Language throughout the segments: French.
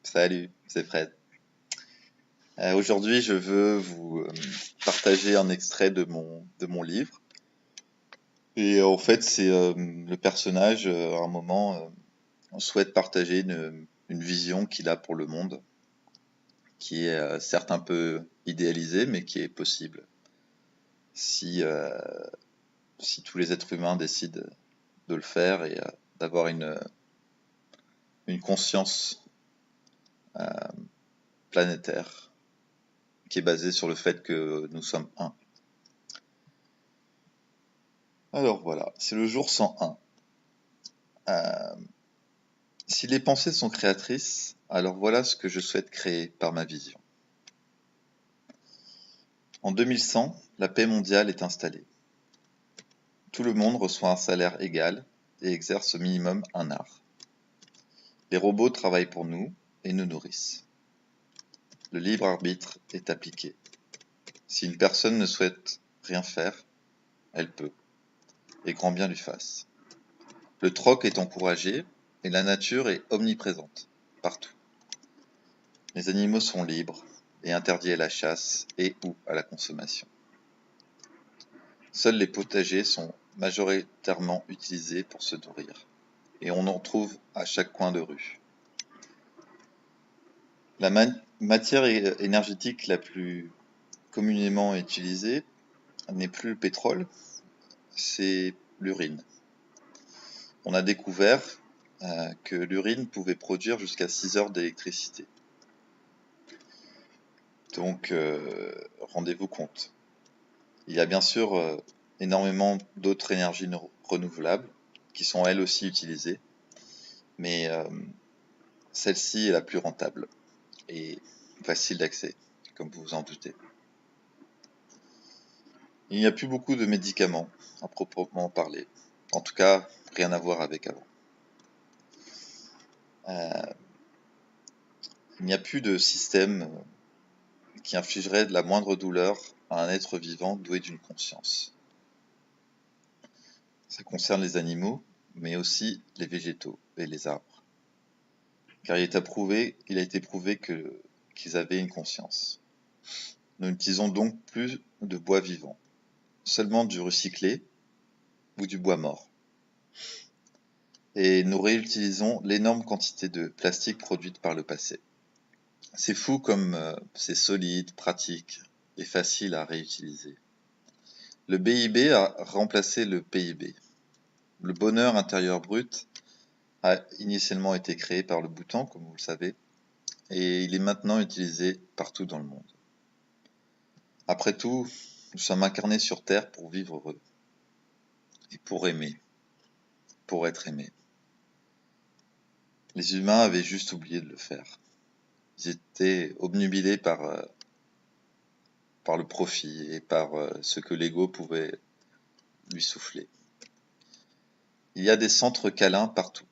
Salut, c'est Fred. Aujourd'hui, je veux vous partager un extrait de mon livre. Et en fait, c'est le personnage, à un moment, souhaite partager une vision qu'il a pour le monde, qui est certes un peu idéalisée, mais qui est possible si, si tous les êtres humains décident de le faire et d'avoir une conscience planétaire qui est basée sur le fait que nous sommes un. Alors voilà, c'est le jour 101. Si les pensées sont créatrices, alors voilà ce que je souhaite créer par ma vision. En 2100, la paix mondiale est installée. Tout le monde reçoit un salaire égal et exerce au minimum un art. Les robots travaillent pour nous et nous nourrissent. Le libre arbitre est appliqué. Si une personne ne souhaite rien faire, elle peut, et grand bien lui fasse. Le troc est encouragé et la nature est omniprésente, partout. Les animaux sont libres et interdits à la chasse et ou à la consommation. Seuls les potagers sont majoritairement utilisés pour se nourrir, et on en trouve à chaque coin de rue. La matière énergétique la plus communément utilisée n'est plus le pétrole, c'est l'urine. On a découvert que l'urine pouvait produire jusqu'à 6 heures d'électricité. Donc, rendez-vous compte. Il y a bien sûr énormément d'autres énergies renouvelables qui sont elles aussi utilisées, mais celle-ci est la plus rentable et facile d'accès, comme vous vous en doutez. Il n'y a plus beaucoup de médicaments à proprement parler, en tout cas rien à voir avec avant. Il n'y a plus de système qui infligerait de la moindre douleur à un être vivant doué d'une conscience. Ça concerne les animaux, mais aussi les végétaux et les arbres. Car il a été prouvé qu'ils avaient une conscience. Nous n'utilisons donc plus de bois vivant, seulement du recyclé ou du bois mort. Et nous réutilisons l'énorme quantité de plastique produite par le passé. C'est fou comme c'est solide, pratique et facile à réutiliser. Le BIB a remplacé le PIB. Le bonheur intérieur brut a initialement été créé par le Bhoutan, comme vous le savez, et il est maintenant utilisé partout dans le monde. Après tout, nous sommes incarnés sur Terre pour vivre heureux et pour aimer, pour être aimés. Les humains avaient juste oublié de le faire. Ils étaient obnubilés par le profit et par ce que l'ego pouvait lui souffler. Il y a des centres câlins partout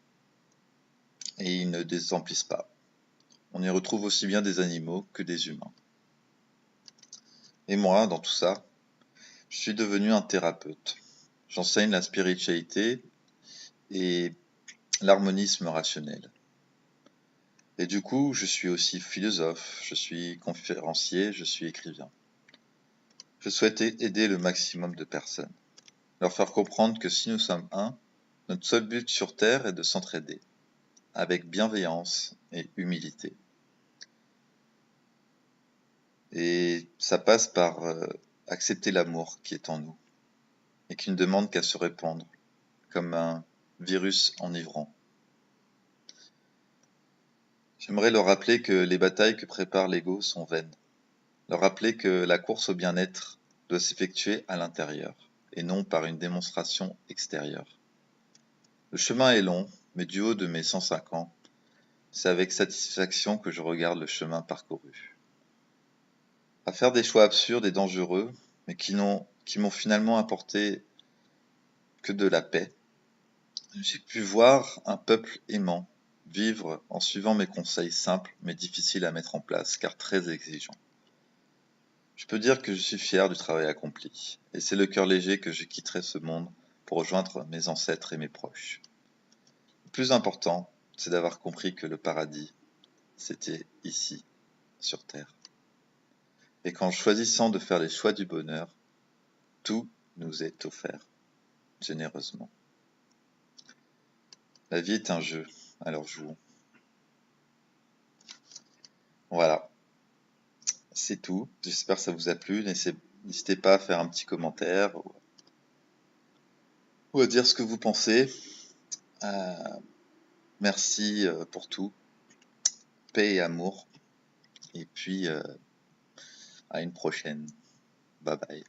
et ils ne désemplissent pas. On y retrouve aussi bien des animaux que des humains. Et moi, dans tout ça, je suis devenu un thérapeute. J'enseigne la spiritualité et l'harmonisme rationnel. Et du coup, je suis aussi philosophe, je suis conférencier, je suis écrivain. Je souhaite aider le maximum de personnes, leur faire comprendre que si nous sommes un, notre seul but sur Terre est de s'entraider, avec bienveillance et humilité. Et ça passe par accepter l'amour qui est en nous, et qui ne demande qu'à se répandre, comme un virus enivrant. J'aimerais leur rappeler que les batailles que prépare l'ego sont vaines. Leur rappeler que la course au bien-être doit s'effectuer à l'intérieur, et non par une démonstration extérieure. Le chemin est long, mais du haut de mes 105 ans, c'est avec satisfaction que je regarde le chemin parcouru. À faire des choix absurdes et dangereux, mais qui m'ont finalement apporté que de la paix, j'ai pu voir un peuple aimant vivre en suivant mes conseils simples mais difficiles à mettre en place, car très exigeants. Je peux dire que je suis fier du travail accompli, et c'est le cœur léger que je quitterai ce monde pour rejoindre mes ancêtres et mes proches. Le plus important, c'est d'avoir compris que le paradis, c'était ici, sur Terre. Et qu'en choisissant de faire les choix du bonheur, tout nous est offert, généreusement. La vie est un jeu, alors jouons. Voilà, c'est tout. J'espère que ça vous a plu. N'hésitez pas à faire un petit commentaire ou à dire ce que vous pensez. Merci pour tout. Paix et amour. Et puis, à une prochaine. Bye bye.